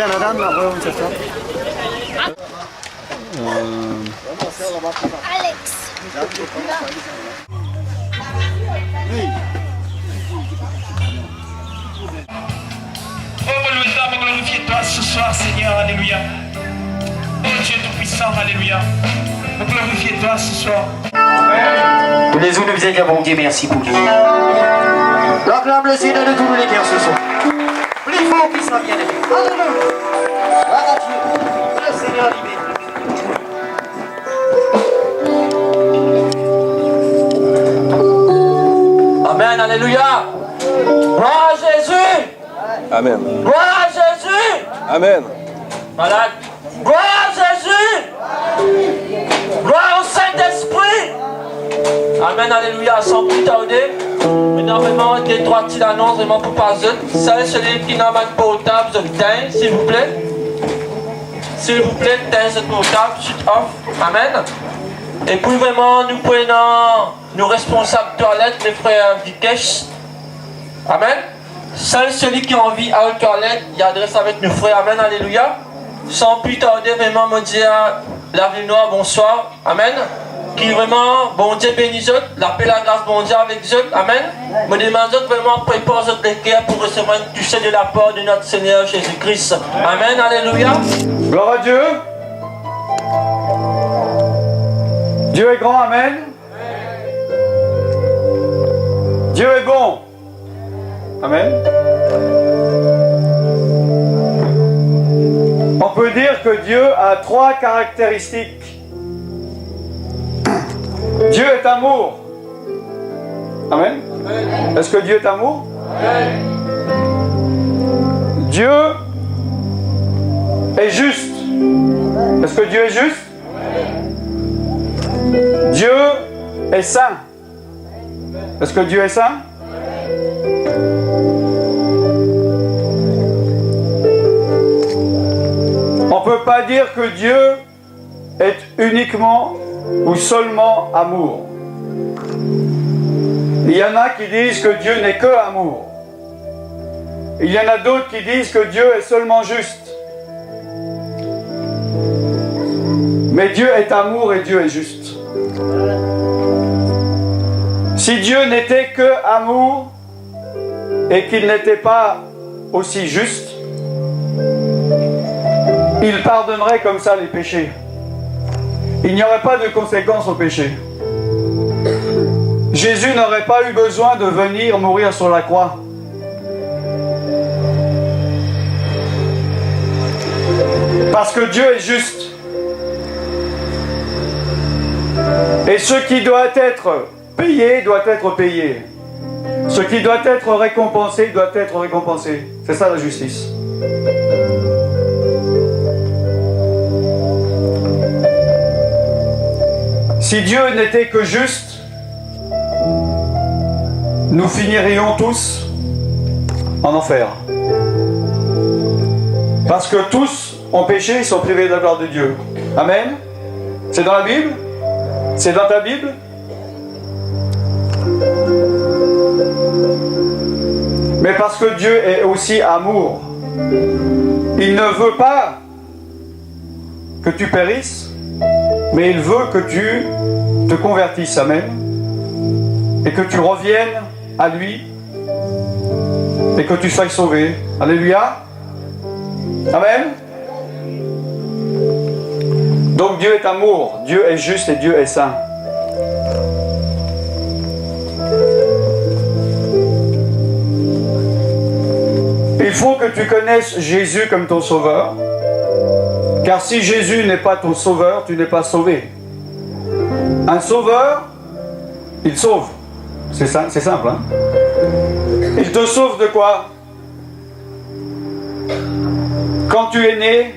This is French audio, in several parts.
Alex. On va glorifier toi ce soir, Seigneur, alléluia. Oh Dieu tout-puissant, alléluia. On va glorifier toi ce soir. Tous les jours, nous vous dire bon Dieu, merci pour lui. L'acclame le Seigneur de tous les cœurs ce soir. Plus fort qu'il soit bien aimé. Alléluia. Voilà Dieu. Le Seigneur libère. Amen, alléluia. Gloire à Jésus. Amen. Gloire à Jésus. Amen. Malade. Gloire à Jésus. Gloire au Saint-Esprit. Amen, alléluia. Sans plus tarder, maintenant vraiment des trois petites annonces vraiment pour pas ça, celui qui n'a pas de portable, je teins, s'il vous plaît. S'il vous plaît, teins ce portable, switch off. Amen. Et puis vraiment, nous prenons nos responsables toilettes, les frères Vikesh. Amen. Seul celui qui a envie à la toilette, il adresse avec nos frères. Amen, alléluia. Sans plus tarder, vraiment, me dire la vie noire, bonsoir. Amen. Qui vraiment, bon Dieu bénisse eux, la paix, la grâce, bon Dieu avec eux. Amen. Me demande vraiment, prépare les cœurs pour recevoir une touche de la part de notre Seigneur Jésus-Christ. Amen, alléluia. Gloire à Dieu. Dieu est grand, amen. Dieu est bon. Amen. On peut dire que Dieu a trois caractéristiques. Dieu est amour. Amen. Est-ce que Dieu est amour? Dieu est juste. Est-ce que Dieu est juste? Dieu est saint. Est-ce que Dieu est saint? On ne peut pas dire que Dieu est uniquement ou seulement amour. Il y en a qui disent que Dieu n'est que amour. Il y en a d'autres qui disent que Dieu est seulement juste. Mais Dieu est amour et Dieu est juste. Si Dieu n'était que amour et qu'il n'était pas aussi juste, il pardonnerait comme ça les péchés. Il n'y aurait pas de conséquences au péché. Jésus n'aurait pas eu besoin de venir mourir sur la croix. Parce que Dieu est juste. Et ce qui doit être payé doit être payé. Ce qui doit être récompensé doit être récompensé. C'est ça la justice. Si Dieu n'était que juste, nous finirions tous en enfer. Parce que tous ont péché, ils sont privés de la gloire de Dieu. Amen. C'est dans la Bible? C'est dans ta Bible? Mais parce que Dieu est aussi amour, il ne veut pas que tu périsses, mais il veut que tu te convertisses, amen, et que tu reviennes à lui, et que tu sois sauvé. Alléluia. Amen. Donc Dieu est amour, Dieu est juste et Dieu est saint. Il faut que tu connaisses Jésus comme ton sauveur. Car si Jésus n'est pas ton sauveur, tu n'es pas sauvé. Un sauveur, il sauve. C'est simple, hein? Il te sauve de quoi? Quand tu es né,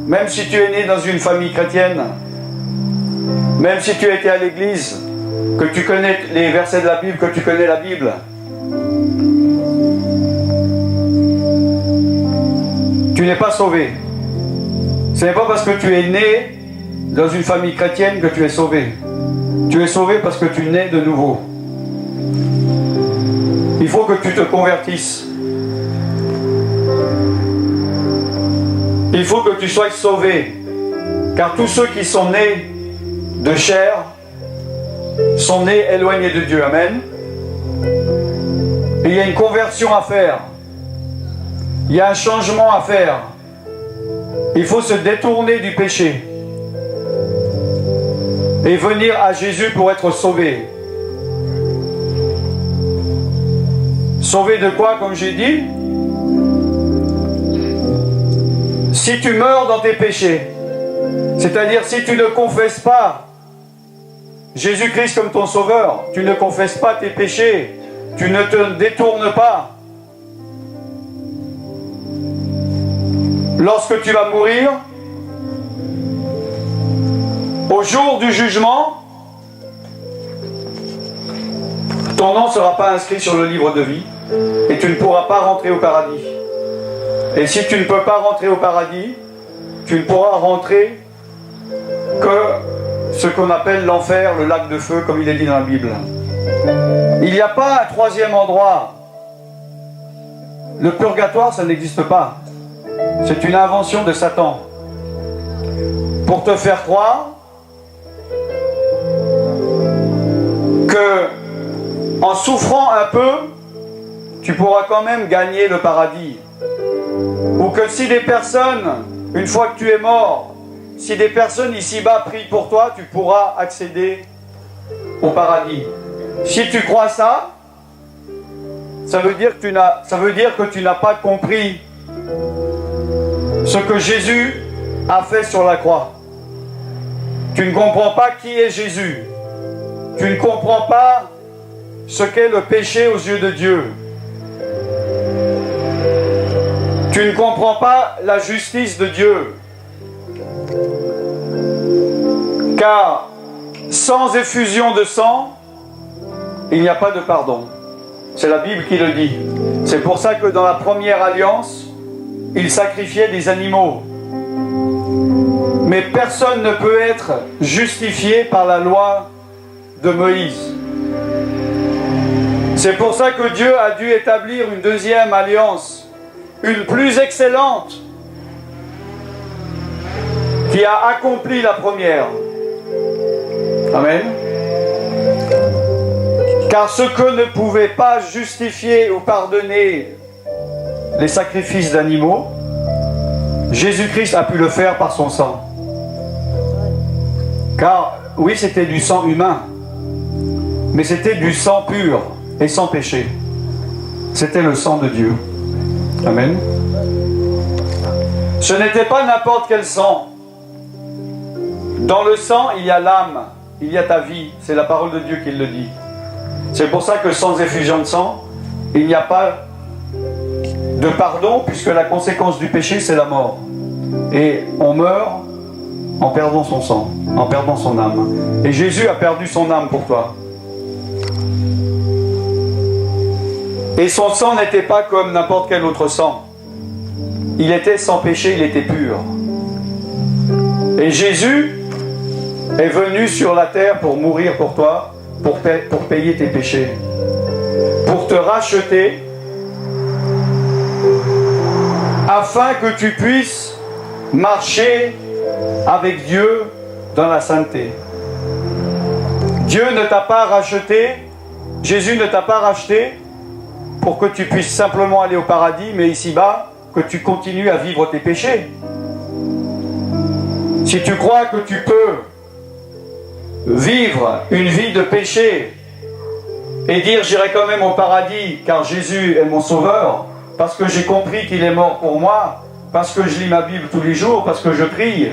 même si tu es né dans une famille chrétienne, même si tu as été à l'église, que tu connais les versets de la Bible, que tu connais la Bible, tu n'es pas sauvé. Ce n'est pas parce que tu es né dans une famille chrétienne que tu es sauvé. Tu es sauvé parce que tu nais de nouveau. Il faut que tu te convertisses. Il faut que tu sois sauvé. Car tous ceux qui sont nés de chair sont nés éloignés de Dieu. Amen. Et il y a une conversion à faire. Il y a un changement à faire. Il faut se détourner du péché et venir à Jésus pour être sauvé. Sauvé de quoi, comme j'ai dit? Si tu meurs dans tes péchés, c'est-à-dire si tu ne confesses pas Jésus-Christ comme ton sauveur, tu ne confesses pas tes péchés, tu ne te détournes pas. Lorsque tu vas mourir, au jour du jugement, ton nom ne sera pas inscrit sur le livre de vie et tu ne pourras pas rentrer au paradis. Et si tu ne peux pas rentrer au paradis, tu ne pourras rentrer que ce qu'on appelle l'enfer, le lac de feu, comme il est dit dans la Bible. Il n'y a pas un troisième endroit. Le purgatoire, ça n'existe pas. C'est une invention de Satan pour te faire croire que en souffrant un peu, tu pourras quand même gagner le paradis. Ou que si des personnes, une fois que tu es mort, si des personnes ici-bas prient pour toi, tu pourras accéder au paradis. Si tu crois ça, ça veut dire que tu n'as pas compris ce que Jésus a fait sur la croix. Tu ne comprends pas qui est Jésus. Tu ne comprends pas ce qu'est le péché aux yeux de Dieu. Tu ne comprends pas la justice de Dieu. Car sans effusion de sang, il n'y a pas de pardon. C'est la Bible qui le dit. C'est pour ça que dans la première alliance, il sacrifiait des animaux. Mais personne ne peut être justifié par la loi de Moïse. C'est pour ça que Dieu a dû établir une deuxième alliance, une plus excellente, qui a accompli la première. Amen. Car ce que ne pouvait pas justifier ou pardonner les sacrifices d'animaux, Jésus-Christ a pu le faire par son sang. Car, oui, c'était du sang humain, mais c'était du sang pur et sans péché. C'était le sang de Dieu. Amen. Ce n'était pas n'importe quel sang. Dans le sang, il y a l'âme, il y a ta vie. C'est la parole de Dieu qui le dit. C'est pour ça que sans effusion de sang, il n'y a pas de pardon, puisque la conséquence du péché, c'est la mort. Et on meurt en perdant son sang, en perdant son âme. Et Jésus a perdu son âme pour toi. Et son sang n'était pas comme n'importe quel autre sang. Il était sans péché, il était pur. Et Jésus est venu sur la terre pour mourir pour toi, pour payer tes péchés, pour te racheter, afin que tu puisses marcher avec Dieu dans la sainteté. Dieu ne t'a pas racheté, Jésus ne t'a pas racheté pour que tu puisses simplement aller au paradis, mais ici-bas, que tu continues à vivre tes péchés. Si tu crois que tu peux vivre une vie de péché et dire j'irai quand même au paradis car Jésus est mon sauveur, parce que j'ai compris qu'il est mort pour moi, parce que je lis ma Bible tous les jours, parce que je prie,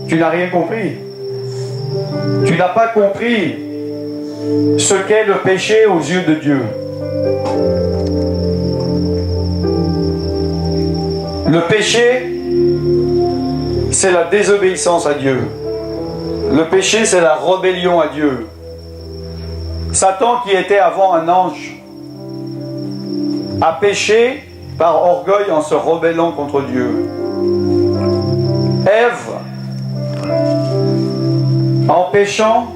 tu n'as rien compris. Tu n'as pas compris ce qu'est le péché aux yeux de Dieu. Le péché, c'est la désobéissance à Dieu. Le péché, c'est la rébellion à Dieu. Satan, qui était avant un ange, a péché par orgueil en se rebellant contre Dieu. Ève, en péchant,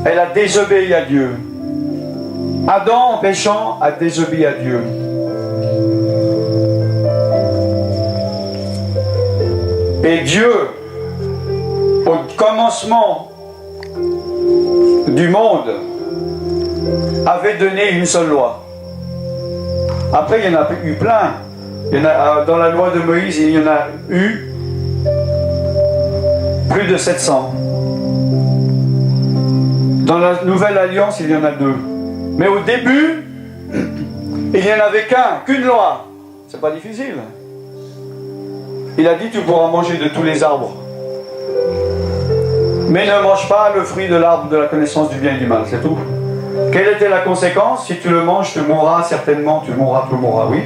elle a désobéi à Dieu. Adam, en péchant, a désobéi à Dieu. Et Dieu, au commencement du monde, avait donné une seule loi. Après, il y en a eu plein. Il y en a, dans la loi de Moïse, il y en a eu plus de 700. Dans la Nouvelle Alliance, il y en a 2. Mais au début, il n'y en avait qu'une loi. C'est pas difficile. Il a dit, tu pourras manger de tous les arbres. Mais ne mange pas le fruit de l'arbre de la connaissance du bien et du mal, c'est tout. Quelle était la conséquence? Si tu le manges, tu mourras certainement, tu mourras, oui.